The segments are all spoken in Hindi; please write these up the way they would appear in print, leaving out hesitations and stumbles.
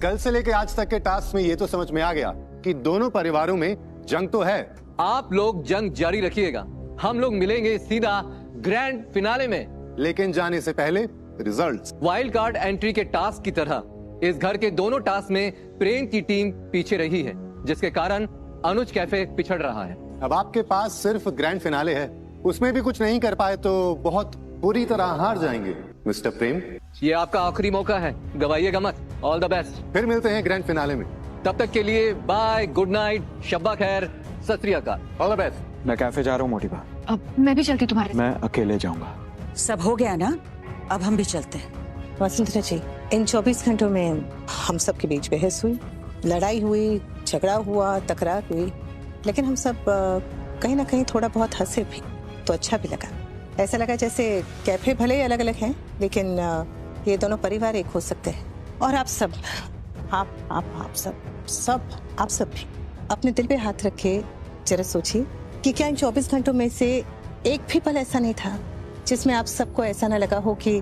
कल से लेके आज तक के टास्क में ये तो समझ में आ गया कि दोनों परिवारों में जंग तो है। आप लोग जंग जारी रखिएगा, हम लोग मिलेंगे सीधा ग्रैंड फिनाले में। लेकिन जाने से पहले रिजल्ट्स। वाइल्ड कार्ड एंट्री के टास्क की तरह इस घर के दोनों टास्क में प्रेम की टीम पीछे रही है, जिसके कारण अनुज कैफे पिछड़ रहा है। अब आपके पास सिर्फ ग्रैंड फिनाले है, उसमें भी कुछ नहीं कर पाए तो बहुत बुरी तरह हार जाएंगे। मिस्टर प्रेम, ये आपका आखिरी मौका है, गवाइएगा मत। All the best. फिर मिलते हैं ग्रैंड फिनाले में। तब तक के लिए बाय, गुड नाइट, शब्बा खैर, सत श्री अकाल। All the best. मैं कैफे जा रहा हूँ मोटी बा। अब मैं भी चलती तुम्हारे साथ। मैं अकेले जाऊंगा। सब हो गया ना, अब हम भी चलते हैं। वसुंधरा जी, इन 24 घंटों में हम सब के बीच बहस हुई, लड़ाई हुई, झगड़ा हुआ, तकरार हुई, लेकिन हम सब कहीं ना कहीं थोड़ा बहुत हंसे भी, तो अच्छा भी लगा। ऐसा लगा जैसे कैफे भले ही अलग अलग हैं, लेकिन ये दोनों परिवार एक हो सकते हैं। और आप सब, आप सब भी अपने दिल पे हाथ रखे जरा सोचिए कि क्या इन 24 घंटों में से एक भी पल ऐसा नहीं था जिसमें आप सबको ऐसा ना लगा हो कि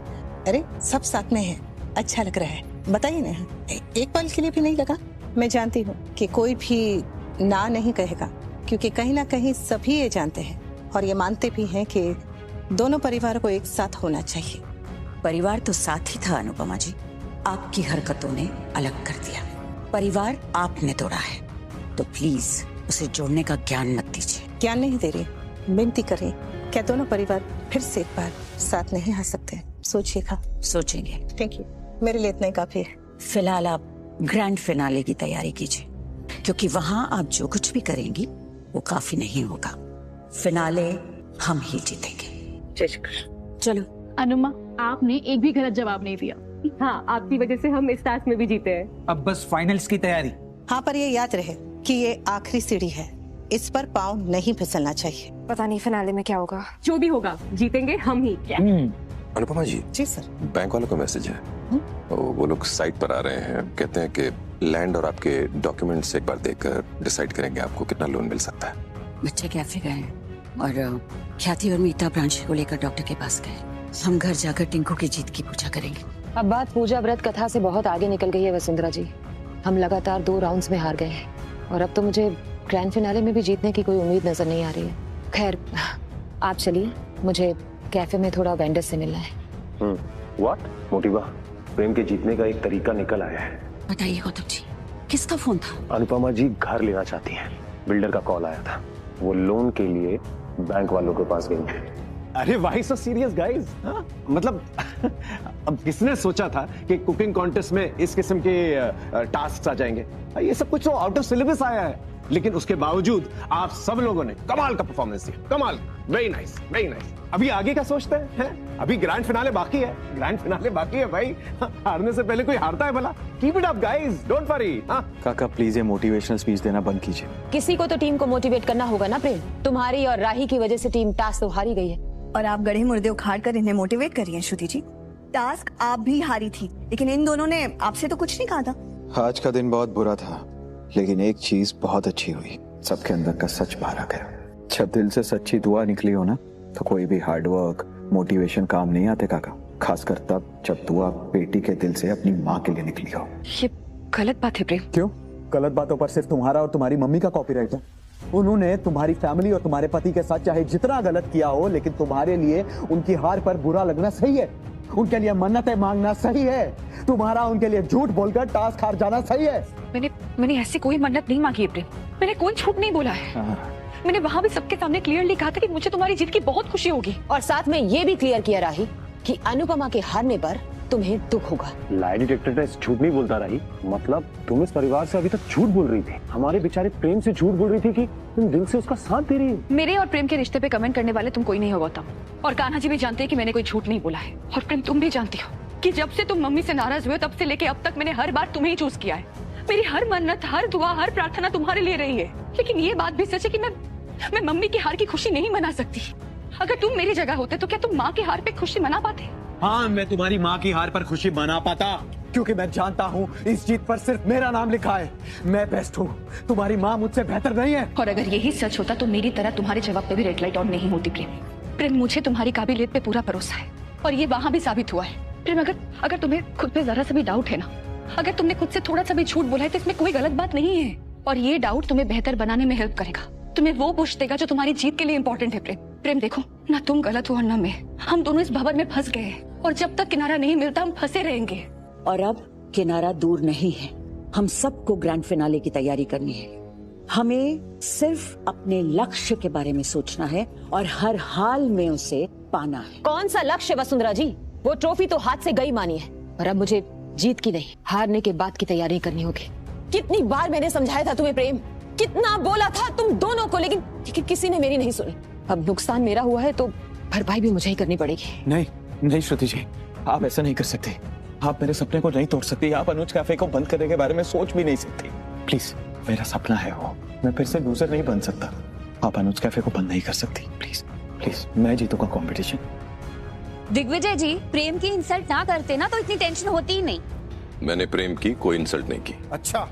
अरे सब साथ में है, अच्छा लग रहा है। बताइए ना, एक पल के लिए भी नहीं लगा? मैं जानती हूँ कि कोई भी ना नहीं कहेगा, क्योंकि कहीं ना कहीं सभी ये जानते हैं और ये मानते भी हैं कि दोनों परिवार को एक साथ होना चाहिए। परिवार तो साथ ही था अनुपमा जी, आपकी हरकतों ने अलग कर दिया। परिवार आपने तोड़ा है, तो प्लीज उसे जोड़ने का ज्ञान मत दीजिए। ज्ञान नहीं दे रही, विनती करें, क्या दोनों परिवार फिर से एक बार साथ नहीं आ सकते? सोचिएगा। सोचेंगे। थैंक यू, मेरे लिए इतना ही काफी है। फिलहाल आप ग्रैंड फिनाले की तैयारी कीजिए, क्योंकि वहां आप जो कुछ भी करेंगी वो काफी नहीं होगा। फिनाले हम ही जीतेंगे। चलो। अनुमा, आपने एक भी गलत जवाब नहीं दिया। हाँ, आपकी वजह से हम इस टास्क में भी जीते हैं। अब बस फाइनल्स की तैयारी। हाँ, पर ये याद रहे कि ये आखिरी सीढ़ी है, इस पर पाँव नहीं फिसलना चाहिए। पता नहीं फिनाले में क्या होगा। जो भी होगा जीतेंगे हम ही। अनुपमा जी। जी सर। बैंक वालों का मैसेज है, वो लोग साइट पर आ रहे हैं, कहते हैं कि लैंड और आपके डॉक्यूमेंट्स एक बार देखकर डिसाइड करेंगे आपको कितना लोन मिल सकता है। बच्चे कैफे गए हैं और ख्याति और मीता ब्रांच को लेकर डॉक्टर के पास गए। हम घर जाकर टिंकू की जीत की पूजा करेंगे। अब बात पूजा व्रत कथा से बहुत आगे निकल गई है वसुंधरा जी। हम लगातार 2 राउंड्स में हार गए हैं और अब तो मुझे ग्रैंड फिनाले में भी जीतने की कोई उम्मीद नजर नहीं आ रही है। खैर, आप चलिए, मुझे कैफे में थोड़ा वेंडर से मिलना है। व्हाट? मोटिवा, प्रेम के जीतने का एक तरीका निकल आया है। बताइए गौतम जी, किसका फोन था? अनुपमा जी घर लेना चाहती हैं, बिल्डर का कॉल आया था, वो लोन के लिए बैंक वालों के पास गई थी। अरे व्हाई सो सीरियस गाइस? मतलब अब किसने सोचा था कि कुकिंग कॉन्टेस्ट में इस किस्म के टास्क आ जाएंगे? ये सब कुछ तो आउट ऑफ सिलेबस आया है, लेकिन उसके बावजूद आप सब लोगों ने कमाल का परफॉर्मेंस दिया। कमाल, वेरी नाइस, वेरी नाइस। अभी आगे क्या सोचते हैं? अभी ग्रैंड फिनाले बाकी है, ग्रैंड फिनाले बाकी है भाई। हारने से पहले कोई हारता है भला? Keep it up guys, don't worry. काका प्लीज ये मोटिवेशनल स्पीच देना बंद कीजिए। किसी को तो टीम को मोटिवेट करना होगा ना प्रेम। तुम्हारी और राही की वजह से टीम टास्क तो हारी गई है और आप गड़े मुर्दे उखाड़ कर इन्हें मोटिवेट कर रही हैं। श्रुति जी, टास्क आप भी हारी थी, लेकिन इन दोनों ने आपसे तो कुछ नहीं कहा था। आज का दिन बहुत बुरा था, लेकिन एक चीज बहुत अच्छी हुई, सबके अंदर का सच बाहर आ गया। जब दिल से सच्ची दुआ निकली हो ना, तो कोई भी हार्डवर्क, मोटिवेशन काम नहीं आते काका। खासकर तब जब दुआ बेटी के दिल से अपनी माँ के लिए निकली हो। ये गलत बात है प्रेम। क्यों? गलत बातों पर सिर्फ तुम्हारा और तुम्हारी मम्मी का कॉपीराइट है। उन्होंने तुम्हारी फैमिली और तुम्हारे पति के साथ चाहे जितना गलत किया हो, लेकिन तुम्हारे लिए उनकी हार पर बुरा लगना सही है, उनके लिए मन्नतें मांगना सही है, तुम्हारा उनके लिए झूठ बोलकर टास्क हार जाना सही है। मैंने ऐसी कोई मन्नत नहीं मांगी है प्रेम, मैंने कोई झूठ नहीं बोला है। मैंने वहाँ भी सबके सामने क्लियरली कहा था कि मुझे तुम्हारी जीत की बहुत खुशी होगी, और साथ में ये भी क्लियर किया राही कि अनुपमा के हारने पर तुम्हें दुख होगा। लाई डिटेक्टर टेस्ट झूठ नहीं बोलता रही, मतलब तुम इस परिवार से अभी तक झूठ बोल रही थी, हमारे बेचारे प्रेम से झूठ बोल रही थी कि तुम दिल से उसका साथ दे रही हो। मेरे और प्रेम के रिश्ते पे कमेंट करने वाले तुम कोई नहीं हो गौतम, और कान्हा जी भी जानते हैं कि मैंने कोई झूठ नहीं बोला है। और प्रेम, तुम भी जानती हो कि जब से तुम मम्मी से नाराज हुए तब से लेके अब तक मैंने हर बार तुम्हें ही चूज किया है। मेरी हर मन्नत, हर दुआ, हर प्रार्थना तुम्हारे लिए रही है। लेकिन ये बात भी सच है कि मैं मम्मी की हार की खुशी नहीं मना सकती। अगर तुम मेरी जगह होते तो क्या तुम माँ के हार पे खुशी मना पाते? हाँ, मैं तुम्हारी माँ की हार पर खुशी मना पाता, क्योंकि मैं जानता हूँ इस जीत पर सिर्फ मेरा नाम लिखा है। मैं बेस्ट हूँ, तुम्हारी माँ मुझसे बेहतर नहीं है। और अगर यही सच होता तो मेरी तरह तुम्हारे जवाब पे भी रेड लाइट ऑन नहीं होती प्रेम। मुझे तुम्हारी काबिलियत पे पूरा भरोसा है और ये वहाँ भी साबित हुआ है। प्रेम, अगर तुम्हें खुद पे जरा सा भी डाउट है ना, अगर तुमने खुद से थोड़ा सा भी झूठ बोला है तो इसमें कोई गलत बात नहीं है। और ये डाउट तुम्हें बेहतर बनाने में हेल्प करेगा, तुम्हें वो पुश देगा जो तुम्हारी जीत के लिए इम्पोर्टेंट है। प्रेम देखो, ना तुम गलत हो और ना मैं, हम दोनों इस भंवर में फंस गए हैं और जब तक किनारा नहीं मिलता हम फंसे रहेंगे। और अब किनारा दूर नहीं है, हम सबको ग्रैंड फिनाले की तैयारी करनी है। हमें सिर्फ अपने लक्ष्य के बारे में सोचना है और हर हाल में उसे पाना है। कौन सा लक्ष्य वसुंधरा जी? वो ट्रॉफी तो हाथ से गई मानी है, पर अब मुझे जीत की नहीं, हारने के बाद की तैयारी करनी होगी। कितनी बार मैंने समझाया था तुम्हें प्रेम, कितना बोला था तुम दोनों को, लेकिन किसी ने मेरी नहीं सुनी। अब नुकसान मेरा हुआ है तो भरपाई भी मुझे ही करनी पड़ेगी। नहीं नहीं श्रुति जी, आप ऐसा नहीं कर सकते। आप मेरे सपने को नहीं तोड़ सकती। आप अनुज कैफे को बंद करने के बारे में सोच भी नहीं सकती। प्लीज, मेरा सपना है वो, मैं फिर से लूजर नहीं बन सकता। आप अनुज कैफे को बंद नहीं कर सकती। प्लीज प्लीज, मैं जीतूंगा कंपटीशन। दिग्विजय जी, प्रेम की इंसल्ट ना करते ना तो इतनी टेंशन होती ही नहीं। मैंने प्रेम की कोई इंसल्ट नहीं की। अच्छा,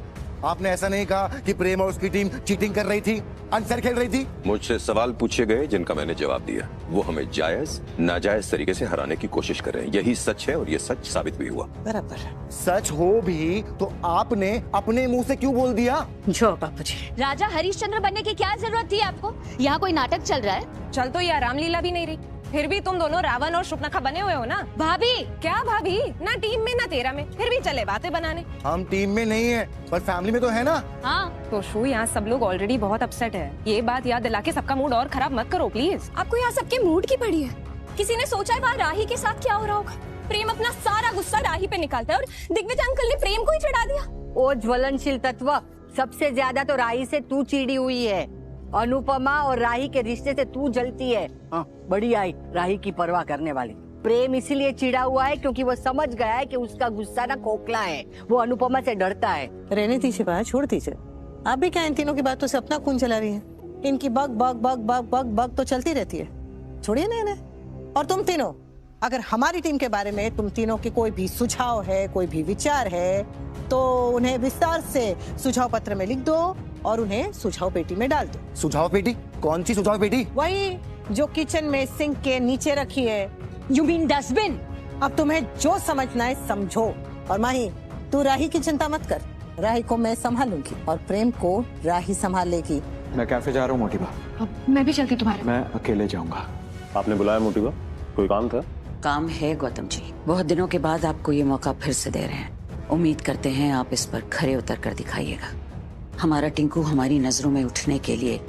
आपने ऐसा नहीं कहा कि प्रेम और उसकी टीम चीटिंग कर रही थी, अनफेयर खेल रही थी? मुझसे सवाल पूछे गए जिनका मैंने जवाब दिया। वो हमें जायज नाजायज तरीके से हराने की कोशिश कर रहे हैं, यही सच है और ये सच साबित भी हुआ। बराबर। सच हो भी तो आपने अपने मुंह से क्यों बोल दिया? जो बापूजी, राजा हरिश्चंद्र बनने की क्या जरूरत थी आपको? यहाँ कोई नाटक चल रहा है? चल तो ये रामलीला भी नहीं रही, फिर भी तुम दोनों रावण और शुकनखा बने हुए हो ना। भाभी, क्या भाभी? ना टीम में ना तेरा में, फिर भी चले बातें बनाने। हम टीम में नहीं है पर फैमिली में तो है ना। हाँ तो शू, यहाँ सब लोग ऑलरेडी बहुत अपसेट है, ये बात याद दिला के सबका मूड और खराब मत करो प्लीज। आपको यहाँ सबके मूड की पड़ी है? किसी ने सोचा है वहाँ राही के साथ क्या हो रहा होगा? प्रेम अपना सारा गुस्सा राही पे निकालता है और दिग्विजय अंकल ने प्रेम को ही चढ़ा दिया। ओ ज्वलनशील तत्व, सबसे ज्यादा तो राही से तू चिड़ी हुई है। अनुपमा और राही के रिश्ते से तू जलती है। बड़ी आई राही की परवाह करने वाली। प्रेम इसीलिए चिढ़ा हुआ है क्योंकि वो समझ गया है कि उसका गुस्सा ना खोखला है, वो अनुपमा से डरता है। रहने दीजिए बात, छोड़ दीजिए। आप भी क्या इन तीनों की बातों से अपना खून चला रही है? इनकी bug bug bug bug bug bug तो चलती रहती है, छोड़िए ना इन्हें। और तुम तीनों, अगर हमारी टीम के बारे में तुम तीनों के कोई भी सुझाव है, कोई भी विचार है, तो उन्हें विस्तार से सुझाव पत्र में लिख दो और उन्हें सुझाव पेटी में डाल दो। सुझाव पेटी? कौन सी सुझाव पेटी? वही जो किचन में सिंक के नीचे रखी है। You mean dustbin? अब तुम्हें जो समझना है समझो। और माही, तू राही की चिंता मत कर, राही को मैं संभालूंगी और प्रेम को राही संभाल लेगी। मैं कैफे जा रहा हूँ मोटी बा। अब मैं भी चलती तुम्हारे। मैं अकेले जाऊंगा। आपने बुलाया मोटी बा? कोई काम था? काम है गौतम जी, बहुत दिनों के बाद आपको ये मौका फिर से दे रहे हैं। उम्मीद करते हैं आप इस पर खरे उतर कर दिखाइएगा। हमारा टिंकू हमारी नजरों में उठने के लिए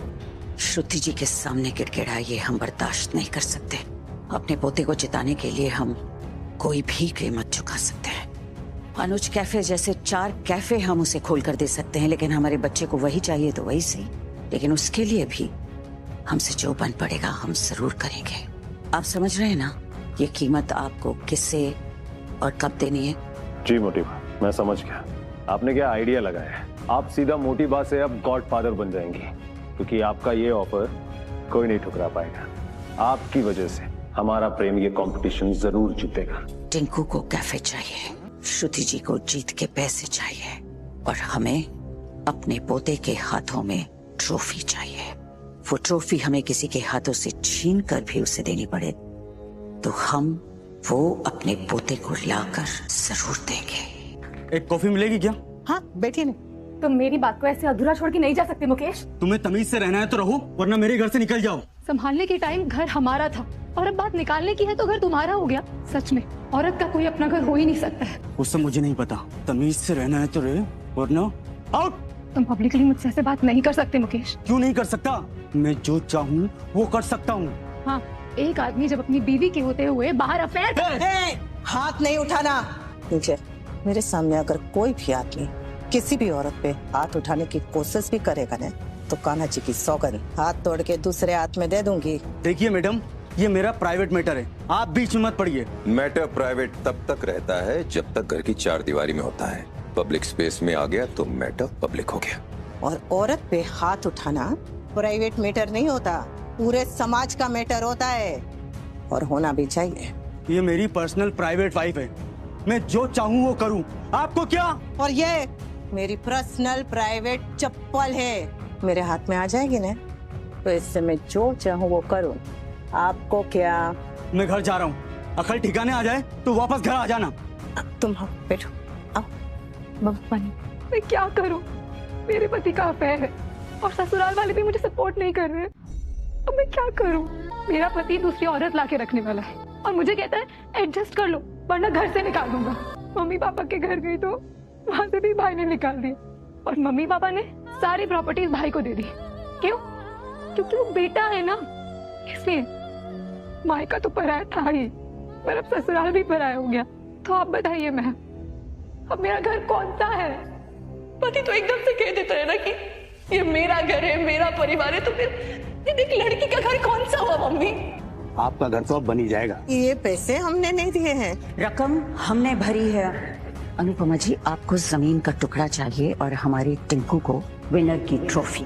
श्रुति जी के सामने गिड़गिड़ाए, ये हम बर्दाश्त नहीं कर सकते। अपने पोते को जिताने के लिए हम कोई भी कीमत चुका सकते हैं। अनुज कैफे जैसे 4 कैफे हम उसे खोल कर दे सकते हैं, लेकिन हमारे बच्चे को वही चाहिए तो वही सही। लेकिन उसके लिए भी हमसे जो बन पड़ेगा हम जरूर करेंगे। आप समझ रहे हैं ना, ये कीमत आपको किससे और कब देनी है? जी मोटी बा, मैं समझ गया। आपने क्या आइडिया लगाया है? आप सीधा मोटी बा से अब गॉड फादर बन जाएंगी, क्योंकि आपका ये ऑफर कोई नहीं ठुकरा पाएगा। आपकी वजह से हमारा प्रेम ये कंपटीशन जरूर जीतेगा। टिंकू को कैफे चाहिए, श्रुति जी को जीत के पैसे चाहिए और हमें अपने पोते के हाथों में ट्रॉफी चाहिए। वो ट्रॉफी हमें किसी के हाथों से छीन कर भी उसे देनी पड़े तो हम वो अपने पोते को लाकर जरूर देंगे। एक कॉफी मिलेगी क्या? हाँ बैठिए ना। तुम मेरी बात को ऐसे अधूरा छोड़ के नहीं जा सकते मुकेश। तुम्हें तमीज से रहना है तो रहो, वरना मेरे घर से निकल जाओ। संभालने के टाइम घर हमारा था और अब बात निकालने की है तो घर तुम्हारा हो गया। सच में औरत का कोई अपना घर हो ही नहीं सकता है। उससे मुझे नहीं पता, तमीज से रहना है तो रहे, वरना आउट। तुम पब्लिकली मुझसे ऐसे बात नहीं कर सकते मुकेश। क्यों नहीं कर सकता? मैं जो चाहूँ वो कर सकता हूँ। हाँ, एक आदमी जब अपनी बीवी के होते हुए बाहर अफेयर। हाथ नहीं उठाना। नीचे मेरे सामने अगर कोई भी आदमी किसी भी औरत पे हाथ उठाने की कोशिश भी करेगा ना, तो कान्हा जी की सौगंध हाथ तोड़ के दूसरे हाथ में दे दूंगी। देखिए मैडम, ये मेरा प्राइवेट मैटर है, आप बीच में मत पड़िए। मैटर प्राइवेट तब तक रहता है जब तक घर की 4 दीवारी में होता है। पब्लिक स्पेस में आ गया तो मैटर पब्लिक हो गया। और औरत पे हाथ उठाना प्राइवेट मैटर नहीं होता, पूरे समाज का मैटर होता है और होना भी चाहिए। ये मेरी पर्सनल प्राइवेट वाइफ है, मैं जो चाहूँ वो करूँ, आपको क्या? और ये मेरी पर्सनल प्राइवेट चप्पल है, मेरे हाथ में आ जाएगी ना तो इससे मैं जो चाहूँ वो करूँ, आपको क्या? मैं घर जा रहा हूँ, अकल ठिकाने आ जाए तो वापस घर आ जाना। तुम बैठो, आओ। मैं क्या करूं? मेरे पति का अफेयर है और ससुराल वाले भी मुझे सपोर्ट नहीं कर रहे। अब मैं क्या करूं? मेरा पति दूसरी औरत लाके रखने वाला है और मुझे कहता है एडजस्ट कर लो वरना घर से निकाल दूंगा। मम्मी पापा के घर गई तो वहां से भी भाई ने निकाल दिया और मम्मी पापा ने सारी प्रॉपर्टीज भाई को दे दी। क्यों? क्योंकि वो बेटा है ना, इसलिए। मायका तो पराया था ही, पर अब ससुराल भी पराया हो गया। तो आप बताइए मैम, अब मेरा घर कौन सा है? पति तो एकदम से कह देता है ना कि ये मेरा घर है, मेरा परिवार है, तो फिर एक लड़की का घर कौन सा हुआ मम्मी? आपका घर तो अब बन ही जाएगा। ये पैसे हमने नहीं दिए हैं। रकम हमने भरी है। अनुपमा जी, आपको जमीन का टुकड़ा चाहिए और हमारे टिंकू को विनर की ट्रॉफी।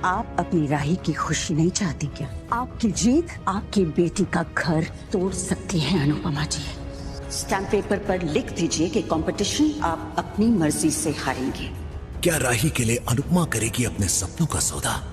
आप अपनी राही की खुशी नहीं चाहती क्या? आपकी जीत आपकी बेटी का घर तोड़ सकती है अनुपमा जी। स्टैम्प पेपर पर लिख दीजिए कि कंपटीशन आप अपनी मर्जी से हारेंगे। क्या राही के लिए अनुपमा करेगी अपने सपनों का सौदा?